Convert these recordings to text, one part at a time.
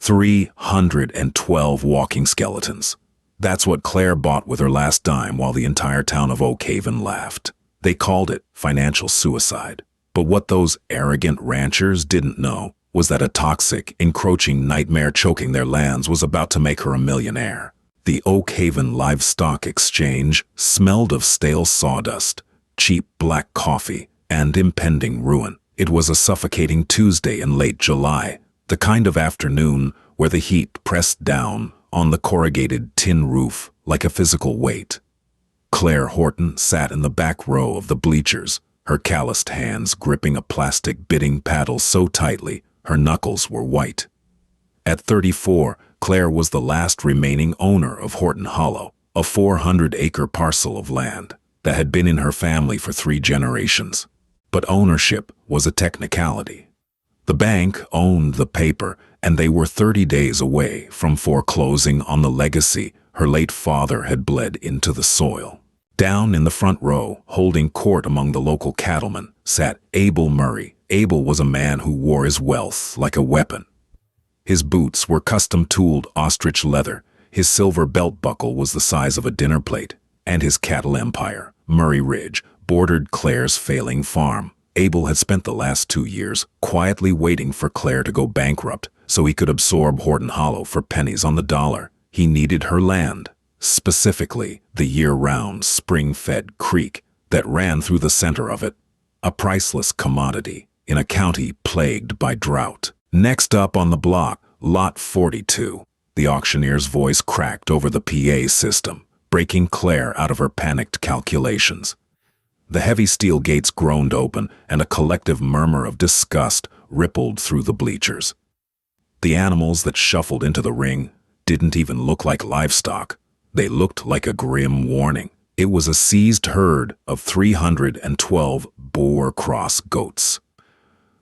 312 walking skeletons. That's what Claire bought with her last dime while the entire town of Oak Haven laughed. They called it financial suicide. But what those arrogant ranchers didn't know was that a toxic, encroaching nightmare choking their lands was about to make her a millionaire. The Oak Haven Livestock Exchange smelled of stale sawdust, cheap black coffee, and impending ruin. It was a suffocating Tuesday in late July, the kind of afternoon where the heat pressed down on the corrugated tin roof like a physical weight. Claire Horton sat in the back row of the bleachers, her calloused hands gripping a plastic bidding paddle so tightly her knuckles were white. At 34, Claire was the last remaining owner of Horton Hollow, a 400-acre parcel of land that had been in her family for 3 generations. But ownership was a technicality. The bank owned the paper, and they were 30 days away from foreclosing on the legacy her late father had bled into the soil. Down in the front row, holding court among the local cattlemen, sat Abel Murray. Abel was a man who wore his wealth like a weapon. His boots were custom-tooled ostrich leather, his silver belt buckle was the size of a dinner plate, and his cattle empire, Murray Ridge, bordered Claire's failing farm. Abel had spent the last 2 years quietly waiting for Claire to go bankrupt so he could absorb Horton Hollow for pennies on the dollar. He needed her land, specifically the year-round spring-fed creek that ran through the center of it, a priceless commodity in a county plagued by drought. Next up on the block, Lot 42. The auctioneer's voice cracked over the PA system, breaking Claire out of her panicked calculations. The heavy steel gates groaned open, and a collective murmur of disgust rippled through the bleachers. The animals that shuffled into the ring didn't even look like livestock. They looked like a grim warning. It was a seized herd of 312 Boer Cross goats.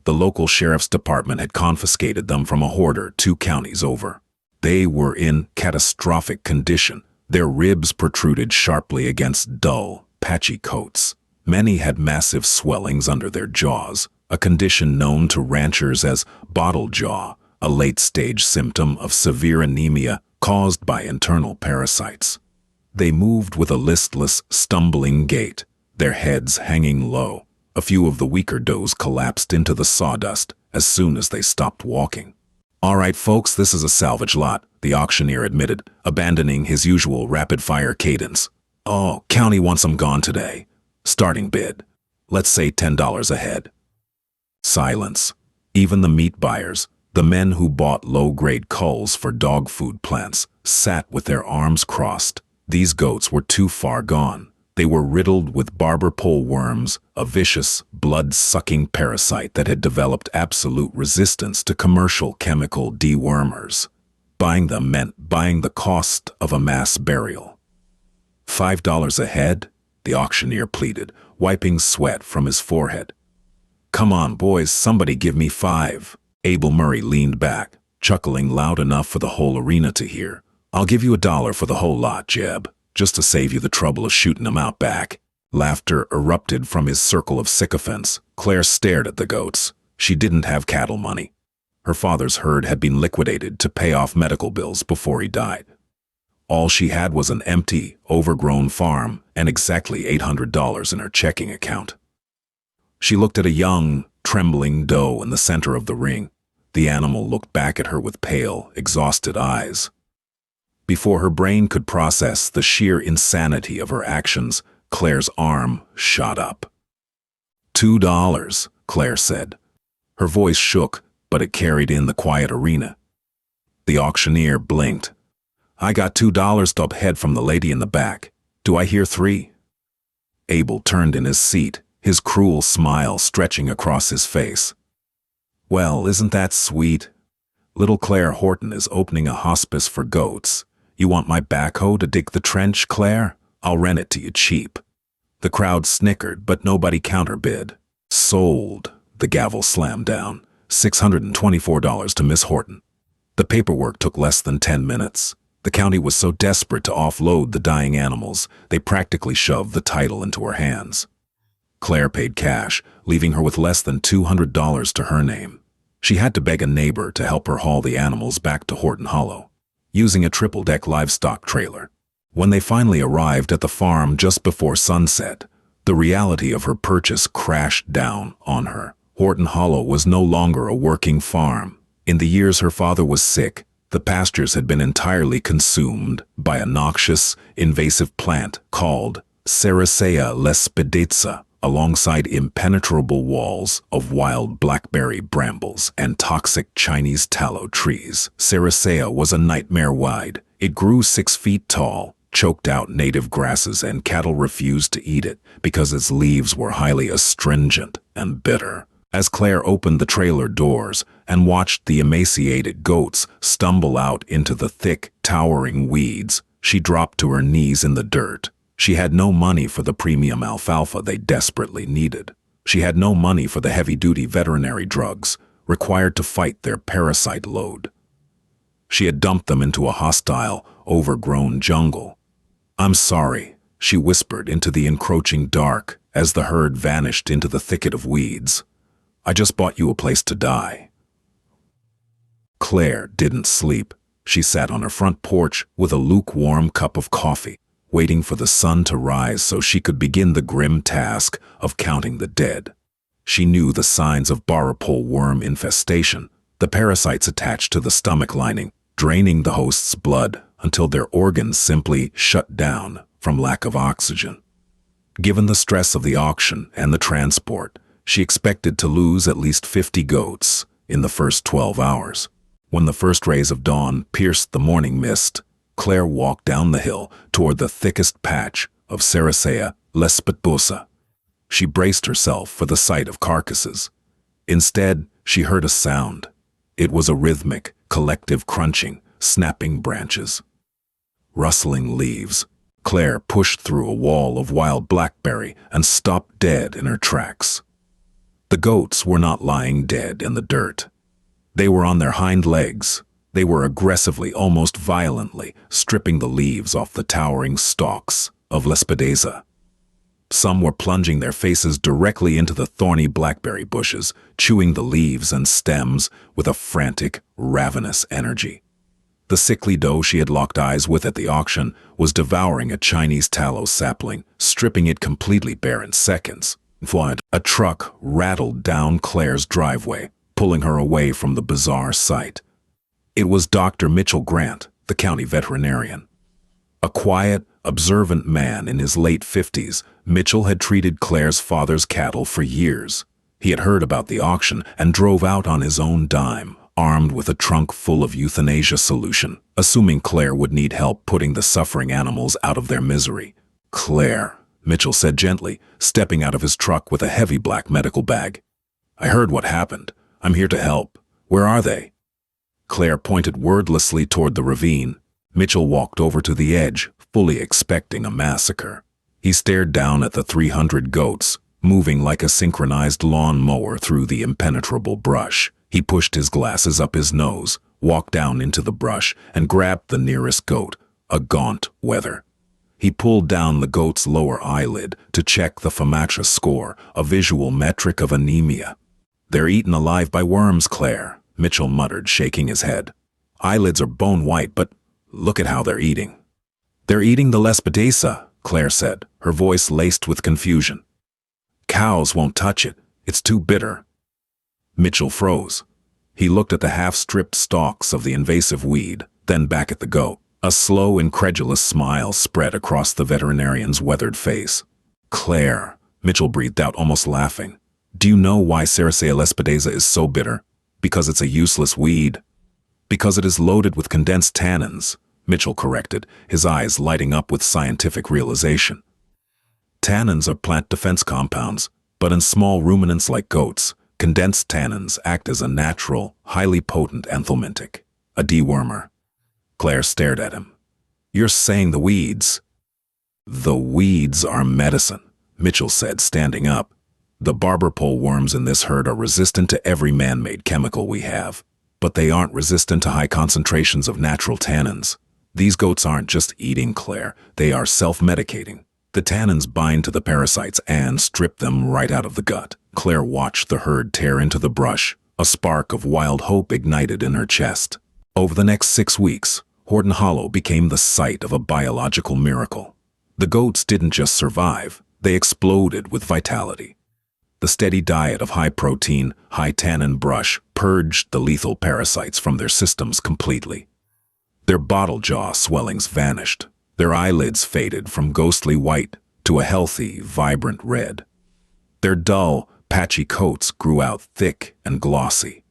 The local sheriff's department had confiscated them from a hoarder 2 counties over. They were in catastrophic condition. Their ribs protruded sharply against dull, patchy coats. Many had massive swellings under their jaws, a condition known to ranchers as bottle jaw, a late-stage symptom of severe anemia caused by internal parasites. They moved with a listless, stumbling gait, their heads hanging low. A few of the weaker does collapsed into the sawdust as soon as they stopped walking. "All right, folks, this is a salvage lot," the auctioneer admitted, abandoning his usual rapid-fire cadence. "Oh, county wants them gone today. Starting bid. Let's say $10 a head." Silence. Even the meat buyers, the men who bought low-grade culls for dog food plants, sat with their arms crossed. These goats were too far gone. They were riddled with barber pole worms, a vicious, blood-sucking parasite that had developed absolute resistance to commercial chemical dewormers. Buying them meant buying the cost of a mass burial. $5 a head? The auctioneer pleaded, wiping sweat from his forehead. "Come on, boys, somebody give me 5. Abel Murray leaned back, chuckling loud enough for the whole arena to hear. "I'll give you $1 for the whole lot, Jeb, just to save you the trouble of shooting them out back." Laughter erupted from his circle of sycophants. Claire stared at the goats. She didn't have cattle money. Her father's herd had been liquidated to pay off medical bills before he died. All she had was an empty, overgrown farm and exactly $800 in her checking account. She looked at a young, trembling doe in the center of the ring. The animal looked back at her with pale, exhausted eyes. Before her brain could process the sheer insanity of her actions, Claire's arm shot up. $2, Claire said. Her voice shook, but it carried in the quiet arena. The auctioneer blinked. "I got $2 top head from the lady in the back. Do I hear 3? Abel turned in his seat, his cruel smile stretching across his face. "Well, isn't that sweet? Little Claire Horton is opening a hospice for goats. You want my backhoe to dig the trench, Claire? I'll rent it to you cheap." The crowd snickered, but nobody counterbid. "Sold." The gavel slammed down. $624 to Miss Horton. The paperwork took less than 10 minutes. The county was so desperate to offload the dying animals, they practically shoved the title into her hands. Claire paid cash, leaving her with less than $200 to her name. She had to beg a neighbor to help her haul the animals back to Horton Hollow, using a triple-deck livestock trailer. When they finally arrived at the farm just before sunset, the reality of her purchase crashed down on her. Horton Hollow was no longer a working farm. In the years her father was sick, the pastures had been entirely consumed by a noxious, invasive plant called Sericea lespedeza, alongside impenetrable walls of wild blackberry brambles and toxic Chinese tallow trees. Sericea was a nightmare wide. It grew 6 feet tall, choked out native grasses, and cattle refused to eat it because its leaves were highly astringent and bitter. As Claire opened the trailer doors and watched the emaciated goats stumble out into the thick, towering weeds, she dropped to her knees in the dirt. She had no money for the premium alfalfa they desperately needed. She had no money for the heavy-duty veterinary drugs required to fight their parasite load. She had dumped them into a hostile, overgrown jungle. "I'm sorry," she whispered into the encroaching dark as the herd vanished into the thicket of weeds. "I just bought you a place to die." Claire didn't sleep. She sat on her front porch with a lukewarm cup of coffee, waiting for the sun to rise so she could begin the grim task of counting the dead. She knew the signs of barapole worm infestation, the parasites attached to the stomach lining, draining the host's blood until their organs simply shut down from lack of oxygen. Given the stress of the auction and the transport, she expected to lose at least 50 goats in the first 12 hours. When the first rays of dawn pierced the morning mist, Claire walked down the hill toward the thickest patch of Sericea lespedeza. She braced herself for the sight of carcasses. Instead, she heard a sound. It was a rhythmic, collective crunching, snapping branches, rustling leaves. Claire pushed through a wall of wild blackberry and stopped dead in her tracks. The goats were not lying dead in the dirt. They were on their hind legs. They were aggressively, almost violently, stripping the leaves off the towering stalks of lespedeza. Some were plunging their faces directly into the thorny blackberry bushes, chewing the leaves and stems with a frantic, ravenous energy. The sickly doe she had locked eyes with at the auction was devouring a Chinese tallow sapling, stripping it completely bare in seconds. A truck rattled down Claire's driveway, pulling her away from the bizarre sight. It was Dr. Mitchell Grant, the county veterinarian. A quiet, observant man in his late 50s, Mitchell had treated Claire's father's cattle for years. He had heard about the auction and drove out on his own dime, armed with a trunk full of euthanasia solution, assuming Claire would need help putting the suffering animals out of their misery. "Claire," Mitchell said gently, stepping out of his truck with a heavy black medical bag. "I heard what happened. I'm here to help. Where are they?" Claire pointed wordlessly toward the ravine. Mitchell walked over to the edge, fully expecting a massacre. He stared down at the 300 goats, moving like a synchronized lawn mower through the impenetrable brush. He pushed his glasses up his nose, walked down into the brush, and grabbed the nearest goat, a gaunt wether. He pulled down the goat's lower eyelid to check the Famatra score, a visual metric of anemia. "They're eaten alive by worms, Claire," Mitchell muttered, shaking his head. "Eyelids are bone white, but look at how they're eating." "They're eating the lespedeza," Claire said, her voice laced with confusion. "Cows won't touch it. It's too bitter." Mitchell froze. He looked at the half-stripped stalks of the invasive weed, then back at the goat. A slow, incredulous smile spread across the veterinarian's weathered face. "Claire," Mitchell breathed out, almost laughing. "Do you know why Sericea lespedeza is so bitter? Because it's a useless weed." "Because it is loaded with condensed tannins," Mitchell corrected, his eyes lighting up with scientific realization. Tannins are plant defense compounds, but in small ruminants like goats, condensed tannins act as a natural, highly potent anthelmintic, a dewormer. Claire stared at him. "You're saying the weeds?" "The weeds are medicine," Mitchell said, standing up. "The barber pole worms in this herd are resistant to every man-made chemical we have, but they aren't resistant to high concentrations of natural tannins. These goats aren't just eating, Claire, they are self-medicating. The tannins bind to the parasites and strip them right out of the gut." Claire watched the herd tear into the brush, A spark of wild hope ignited in her chest. Over the next 6 weeks, Horton Hollow became the site of a biological miracle. The goats didn't just survive, they exploded with vitality. The steady diet of high-protein, high-tannin brush purged the lethal parasites from their systems completely. Their bottle jaw swellings vanished. Their eyelids faded from ghostly white to a healthy, vibrant red. Their dull, patchy coats grew out thick and glossy.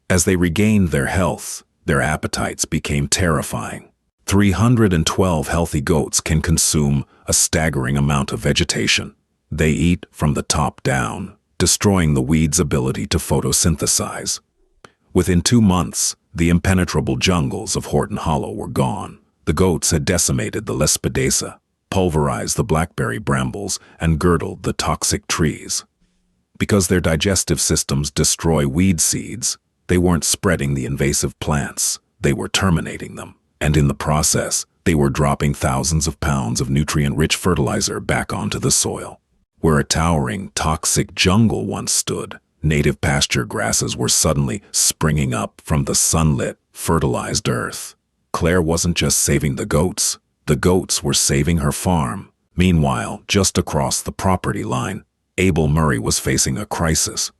As they regained their health, their appetites became terrifying. 312 healthy goats can consume a staggering amount of vegetation. They eat from the top down, destroying the weed's ability to photosynthesize. Within 2 months, the impenetrable jungles of Horton Hollow were gone. The goats had decimated the Lespedeza, pulverized the blackberry brambles, and girdled the toxic trees. Because their digestive systems destroy weed seeds, they weren't spreading the invasive plants, they were terminating them. And in the process, they were dropping thousands of pounds of nutrient-rich fertilizer back onto the soil. Where a towering, toxic jungle once stood, native pasture grasses were suddenly springing up from the sunlit, fertilized earth. Claire wasn't just saving the goats were saving her farm. Meanwhile, just across the property line, Abel Murray was facing a crisis.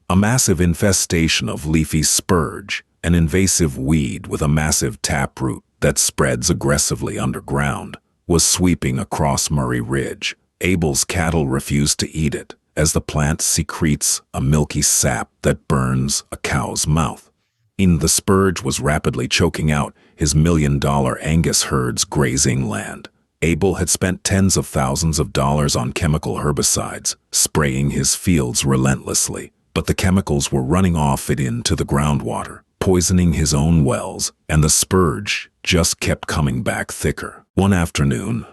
A massive infestation of leafy spurge, an invasive weed with a massive taproot that spreads aggressively underground, was sweeping across Murray Ridge. Abel's cattle refused to eat it, as the plant secretes a milky sap that burns a cow's mouth. The spurge was rapidly choking out his $1 million Angus herd's grazing land. Abel had spent tens of thousands of dollars on chemical herbicides, spraying his fields relentlessly, but the chemicals were running off into the groundwater, poisoning his own wells, and the spurge just kept coming back thicker. One afternoon,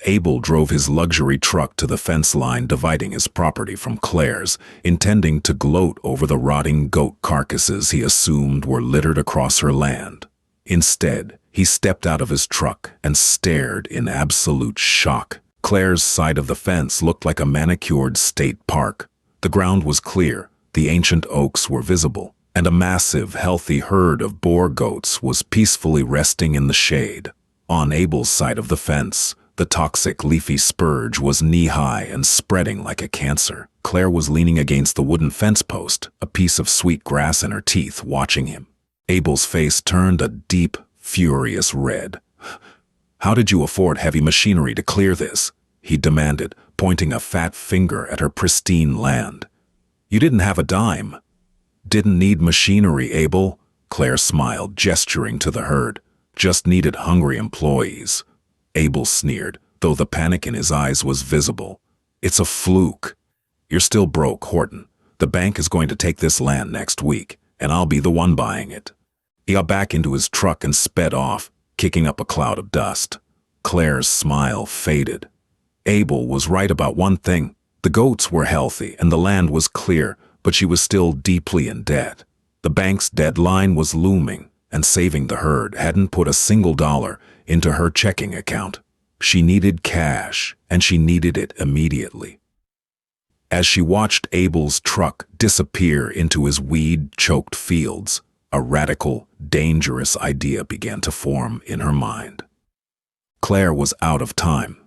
Abel drove his luxury truck to the fence line dividing his property from Claire's, intending to gloat over the rotting goat carcasses he assumed were littered across her land. Instead, he stepped out of his truck and stared in absolute shock. Claire's side of the fence looked like a manicured state park. The ground was clear, the ancient oaks were visible, and a massive, healthy herd of boar goats was peacefully resting in the shade. On Abel's side of the fence, the toxic leafy spurge was knee-high and spreading like a cancer. Claire was leaning against the wooden fence post, a piece of sweet grass in her teeth, watching him. Abel's face turned a deep, furious red. "How did you afford heavy machinery to clear this?" he demanded, pointing a fat finger at her pristine land. "You didn't have a dime." "Didn't need machinery, Abel," Claire smiled, gesturing to the herd. "Just needed hungry employees." Abel sneered, though the panic in his eyes was visible. "It's a fluke. You're still broke, Horton. The bank is going to take this land next week, and I'll be the one buying it." He got back into his truck and sped off, kicking up a cloud of dust. Claire's smile faded. Abel was right about one thing. The goats were healthy and the land was clear, but she was still deeply in debt. The bank's deadline was looming, and saving the herd hadn't put a single dollar into her checking account. She needed cash, and she needed it immediately. As she watched Abel's truck disappear into his weed-choked fields, a radical, dangerous idea began to form in her mind. Claire was out of time.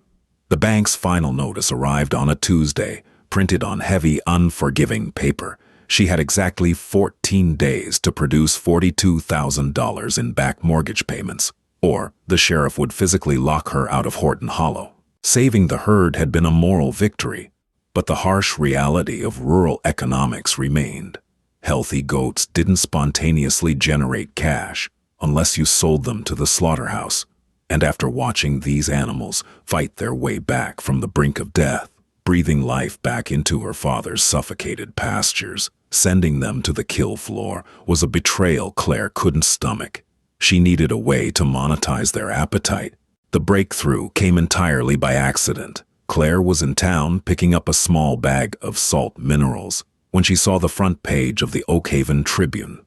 The bank's final notice arrived on a Tuesday, printed on heavy, unforgiving paper. She had exactly 14 days to produce $42,000 in back mortgage payments, or the sheriff would physically lock her out of Horton Hollow. Saving the herd had been a moral victory, but the harsh reality of rural economics remained. Healthy goats didn't spontaneously generate cash unless you sold them to the slaughterhouse. And after watching these animals fight their way back from the brink of death, breathing life back into her father's suffocated pastures, sending them to the kill floor was a betrayal Claire couldn't stomach. She needed a way to monetize their appetite. The breakthrough came entirely by accident. Claire was in town picking up a small bag of salt minerals when she saw the front page of the Oakhaven Tribune.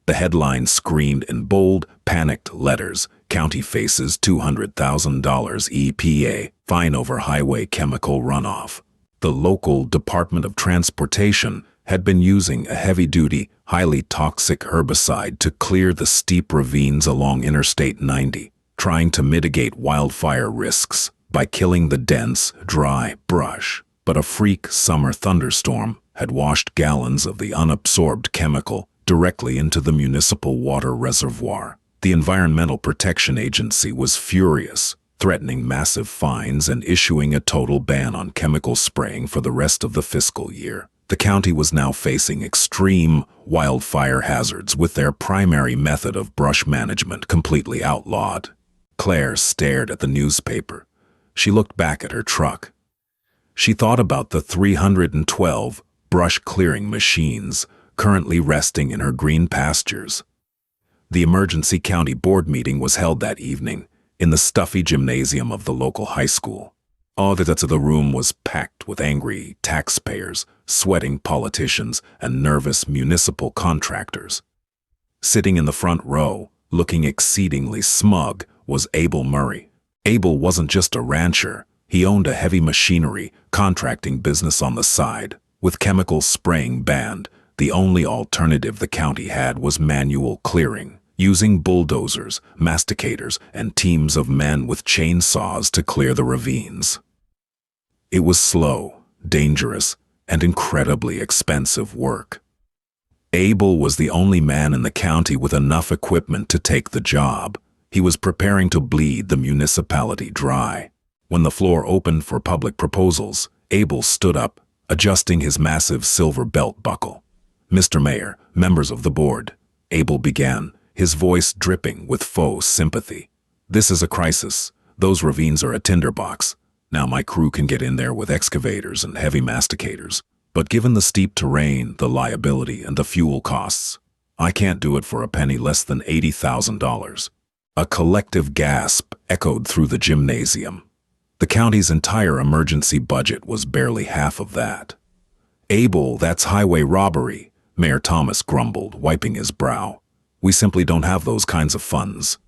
The headline screamed in bold, panicked letters, "County faces $200,000 EPA fine over highway chemical runoff." The local Department of Transportation had been using a heavy-duty, highly toxic herbicide to clear the steep ravines along Interstate 90, trying to mitigate wildfire risks by killing the dense, dry brush. But a freak summer thunderstorm had washed gallons of the unabsorbed chemical directly into the municipal water reservoir. The Environmental Protection Agency was furious, threatening massive fines and issuing a total ban on chemical spraying for the rest of the fiscal year. The county was now facing extreme wildfire hazards with their primary method of brush management completely outlawed. Claire stared at the newspaper. She looked back at her truck. She thought about the 312 brush-clearing machines currently resting in her green pastures. The emergency county board meeting was held that evening in the stuffy gymnasium of the local high school. The room was packed with angry taxpayers, sweating politicians, and nervous municipal contractors. Sitting in the front row, looking exceedingly smug, was Abel Murray. Abel wasn't just a rancher. He owned a heavy machinery contracting business on the side. With chemical spraying banned, the only alternative the county had was manual clearing, using bulldozers, masticators, and teams of men with chainsaws to clear the ravines. It was slow, dangerous, and incredibly expensive work. Abel was the only man in the county with enough equipment to take the job. He was preparing to bleed the municipality dry. When the floor opened for public proposals, Abel stood up, adjusting his massive silver belt buckle. "Mr. Mayor, members of the board," Abel began, his voice dripping with faux sympathy. "This is a crisis. Those ravines are a tinderbox. Now my crew can get in there with excavators and heavy masticators. But given the steep terrain, the liability, and the fuel costs, I can't do it for a penny less than $80,000. A collective gasp echoed through the gymnasium. The county's entire emergency budget was barely half of that. "Abel, that's highway robbery," Mayor Thomas grumbled, wiping his brow. "We simply don't have those kinds of funds."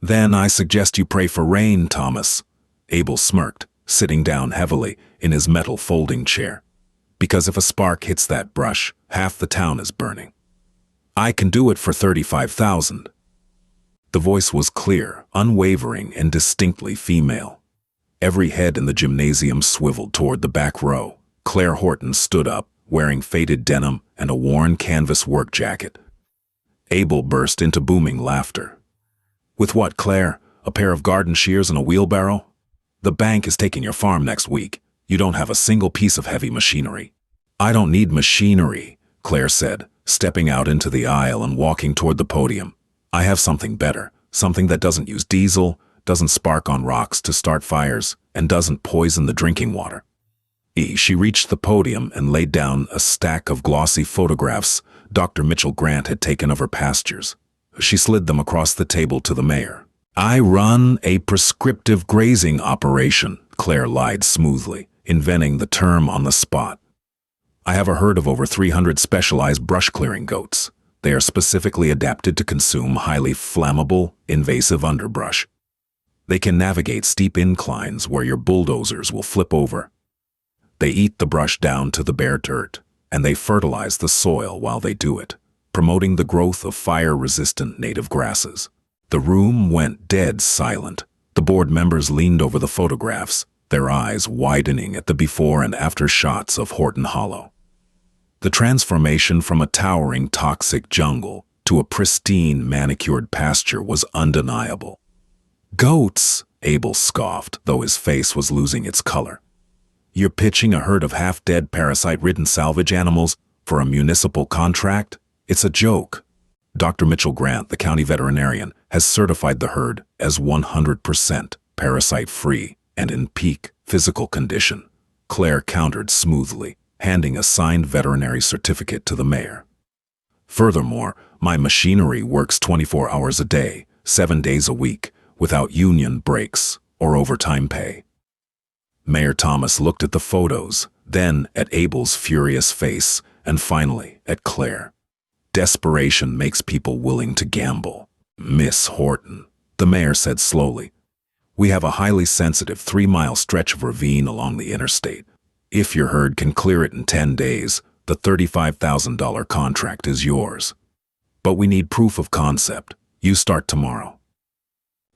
"Then I suggest you pray for rain, Thomas," Abel smirked, sitting down heavily in his metal folding chair. "Because if a spark hits that brush, half the town is burning. I can do it for $35,000. The voice was clear, unwavering, and distinctly female. Every head in the gymnasium swiveled toward the back row. Claire Horton stood up, wearing faded denim and a worn canvas work jacket. Abel burst into booming laughter. "With what, Claire? A pair of garden shears and a wheelbarrow? The bank is taking your farm next week. You don't have a single piece of heavy machinery." "I don't need machinery," Claire said, stepping out into the aisle and walking toward the podium. "I have something better, something that doesn't use diesel, doesn't spark on rocks to start fires, and doesn't poison the drinking water." She reached the podium and laid down a stack of glossy photographs Dr. Mitchell Grant had taken of her pastures. She slid them across the table to the mayor. "I run a prescriptive grazing operation," Claire lied smoothly, inventing the term on the spot. "I have a herd of over 300 specialized brush-clearing goats. They are specifically adapted to consume highly flammable, invasive underbrush. They can navigate steep inclines where your bulldozers will flip over. They eat the brush down to the bare dirt, and they fertilize the soil while they do it, promoting the growth of fire-resistant native grasses." The room went dead silent. The board members leaned over the photographs, their eyes widening at the before and after shots of Horton Hollow. The transformation from a towering toxic jungle to a pristine manicured pasture was undeniable. "Goats," Abel scoffed, though his face was losing its color. "You're pitching a herd of half-dead parasite-ridden salvage animals for a municipal contract? It's a joke." Dr. Mitchell Grant, the county veterinarian, has certified the herd as 100% parasite-free and in peak physical condition, Claire countered smoothly, handing a signed veterinary certificate to the mayor. "Furthermore, my machinery works 24 hours a day, 7 days a week, without union breaks or overtime pay." Mayor Thomas looked at the photos, then at Abel's furious face, and finally at Claire. "Desperation makes people willing to gamble, Miss Horton," the mayor said slowly. "We have a highly sensitive 3-mile stretch of ravine along the interstate. If your herd can clear it in 10 days, The $35,000 contract is yours. But we need proof of concept. You start tomorrow.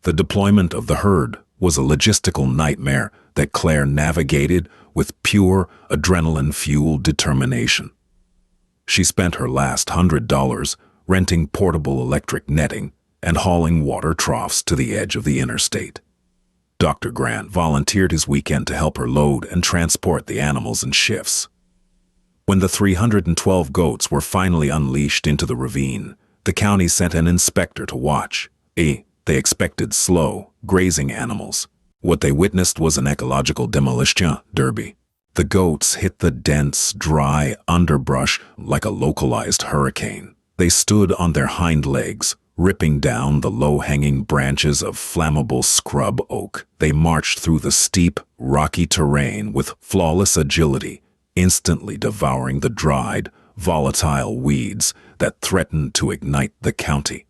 The deployment of the herd was a logistical nightmare that Claire navigated with pure adrenaline-fueled determination. She spent her last $100 renting portable electric netting and hauling water troughs to the edge of the interstate. Dr. Grant volunteered his weekend to help her load and transport the animals in shifts. When the 312 goats were finally unleashed into the ravine, the county sent an inspector to watch. They expected slow, grazing animals. What they witnessed was an ecological demolition derby. The goats hit the dense, dry underbrush like a localized hurricane. They stood on their hind legs, ripping down the low-hanging branches of flammable scrub oak. They marched through the steep, rocky terrain with flawless agility, instantly devouring the dried, volatile weeds that threatened to ignite the county.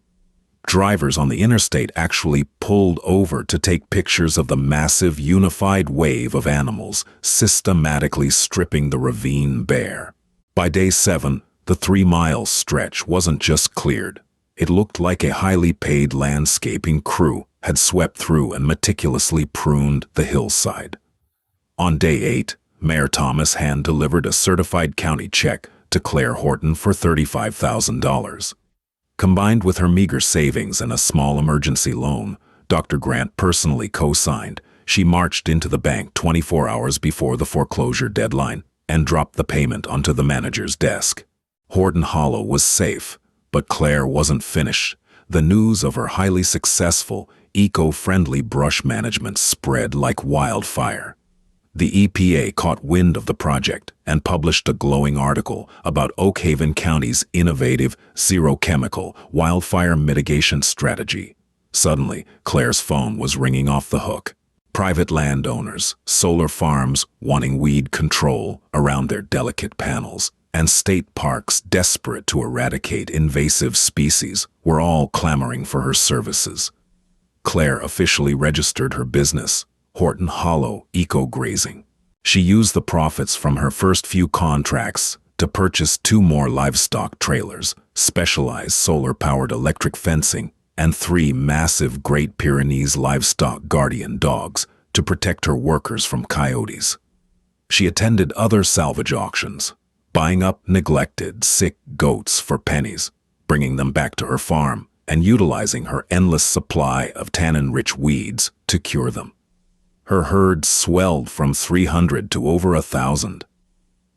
Drivers on the interstate actually pulled over to take pictures of the massive, unified wave of animals systematically stripping the ravine bare. By day 7, the 3-mile stretch wasn't just cleared. It looked like a highly paid landscaping crew had swept through and meticulously pruned the hillside. On day 8, Mayor Thomas hand-delivered a certified county check to Claire Horton for $35,000. Combined with her meager savings and a small emergency loan, Dr. Grant personally co-signed. She marched into the bank 24 hours before the foreclosure deadline and dropped the payment onto the manager's desk. Horton Hollow was safe, but Claire wasn't finished. The news of her highly successful, eco-friendly brush management spread like wildfire. The EPA caught wind of the project and published a glowing article about Oak Haven County's innovative zero-chemical wildfire mitigation strategy. Suddenly, Claire's phone was ringing off the hook. Private landowners, solar farms wanting weed control around their delicate panels, and state parks desperate to eradicate invasive species were all clamoring for her services. Claire officially registered her business, Horton Hollow Eco-Grazing. She used the profits from her first few contracts to purchase 2 more livestock trailers, specialized solar-powered electric fencing, and 3 massive Great Pyrenees livestock guardian dogs to protect her workers from coyotes. She attended other salvage auctions, buying up neglected, sick goats for pennies, bringing them back to her farm, and utilizing her endless supply of tannin-rich weeds to cure them. Her herd swelled from 300 to over 1,000.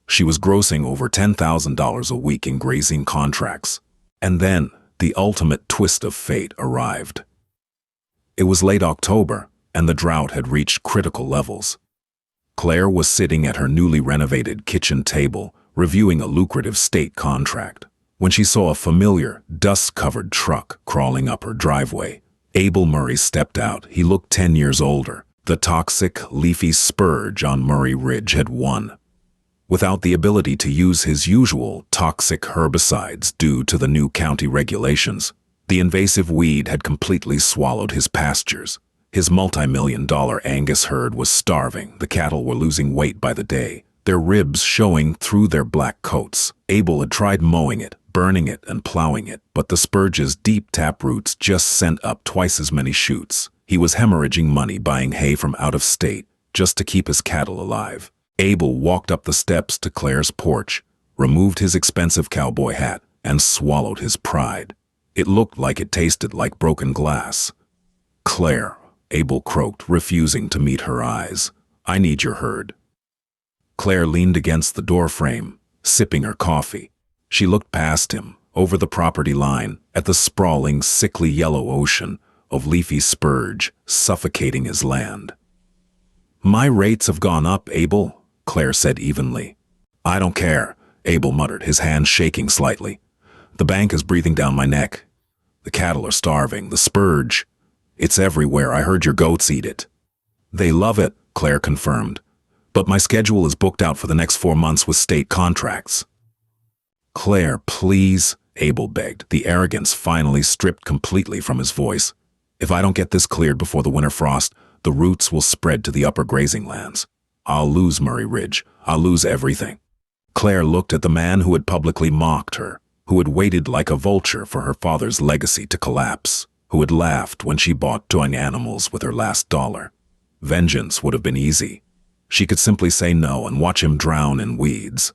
She was grossing over $10,000 a week in grazing contracts. And then, the ultimate twist of fate arrived. It was late October, and the drought had reached critical levels. Claire was sitting at her newly renovated kitchen table, reviewing a lucrative state contract, when she saw a familiar, dust-covered truck crawling up her driveway. Abel Murray stepped out. He looked 10 years older. The toxic, leafy spurge on Murray Ridge had won. Without the ability to use his usual toxic herbicides due to the new county regulations, the invasive weed had completely swallowed his pastures. His multi-million-dollar Angus herd was starving. The cattle were losing weight by the day, their ribs showing through their black coats. Abel had tried mowing it, burning it, and plowing it, but the spurge's deep tap roots just sent up twice as many shoots. He was hemorrhaging money buying hay from out of state just to keep his cattle alive. Abel walked up the steps to Claire's porch, removed his expensive cowboy hat, and swallowed his pride. It looked like it tasted like broken glass. "Claire," Abel croaked, refusing to meet her eyes. "I need your herd." Claire leaned against the doorframe, sipping her coffee. She looked past him, over the property line, at the sprawling, sickly yellow ocean of leafy spurge suffocating his land. "My rates have gone up, Abel," Claire said evenly. "I don't care," Abel muttered, his hand shaking slightly. "The bank is breathing down my neck. The cattle are starving. The spurge, it's everywhere. I heard your goats eat it." "They love it," Claire confirmed. "But my schedule is booked out for the next 4 months with state contracts." "Claire, please," Abel begged, the arrogance finally stripped completely from his voice. "If I don't get this cleared before the winter frost, the roots will spread to the upper grazing lands. I'll lose Murray Ridge. I'll lose everything." Claire looked at the man who had publicly mocked her, who had waited like a vulture for her father's legacy to collapse, who had laughed when she bought toy animals with her last dollar. Vengeance would have been easy. She could simply say no and watch him drown in weeds.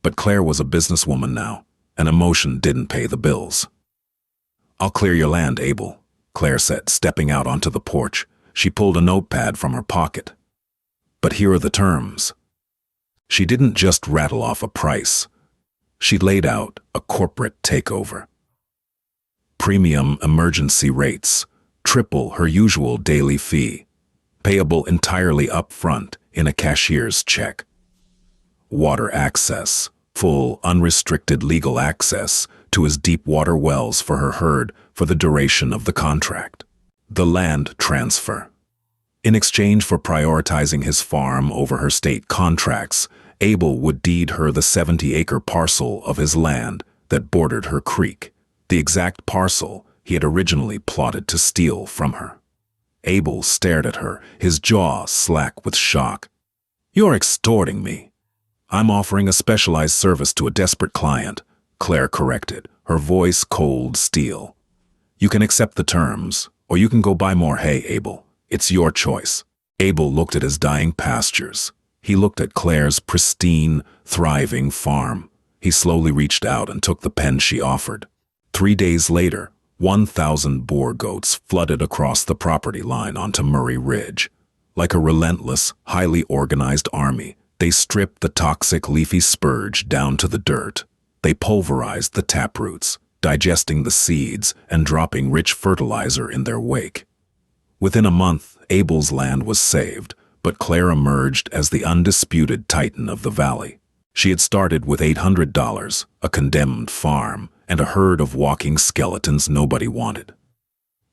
But Claire was a businesswoman now, and emotion didn't pay the bills. "I'll clear your land, Abel," Claire said, stepping out onto the porch. She pulled a notepad from her pocket. "But here are the terms." She didn't just rattle off a price. She laid out a corporate takeover. Premium emergency rates, triple her usual daily fee, payable entirely up front in a cashier's check. Water access, full unrestricted legal access to his deep water wells for her herd for the duration of the contract. The land transfer. In exchange for prioritizing his farm over her state contracts, Abel would deed her the 70-acre parcel of his land that bordered her creek, the exact parcel he had originally plotted to steal from her. Abel stared at her, his jaw slack with shock. "You're extorting me." "I'm offering a specialized service to a desperate client," Claire corrected, her voice cold steel. "You can accept the terms, or you can go buy more hay, Abel. It's your choice." Abel looked at his dying pastures. He looked at Claire's pristine, thriving farm. He slowly reached out and took the pen she offered. 3 days later, 1,000 boar goats flooded across the property line onto Murray Ridge. Like a relentless, highly organized army, they stripped the toxic leafy spurge down to the dirt. They pulverized the taproots, digesting the seeds and dropping rich fertilizer in their wake. Within a month, Abel's land was saved, but Claire emerged as the undisputed titan of the valley. She had started with $800, a condemned farm, and a herd of walking skeletons nobody wanted.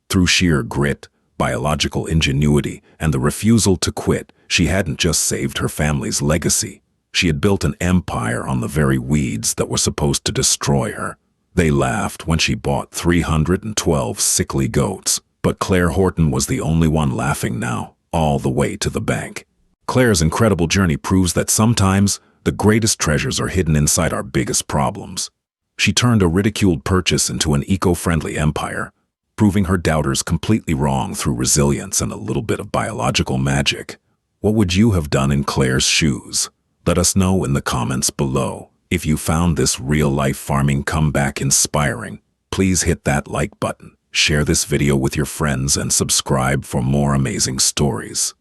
Through sheer grit, biological ingenuity, and the refusal to quit, she hadn't just saved her family's legacy. She had built an empire on the very weeds that were supposed to destroy her. They laughed when she bought 312 sickly goats, but Claire Horton was the only one laughing now, all the way to the bank. Claire's incredible journey proves that sometimes the greatest treasures are hidden inside our biggest problems. She turned a ridiculed purchase into an eco-friendly empire, proving her doubters completely wrong through resilience and a little bit of biological magic. What would you have done in Claire's shoes? Let us know in the comments below. If you found this real-life farming comeback inspiring, please hit that like button, share this video with your friends, and subscribe for more amazing stories.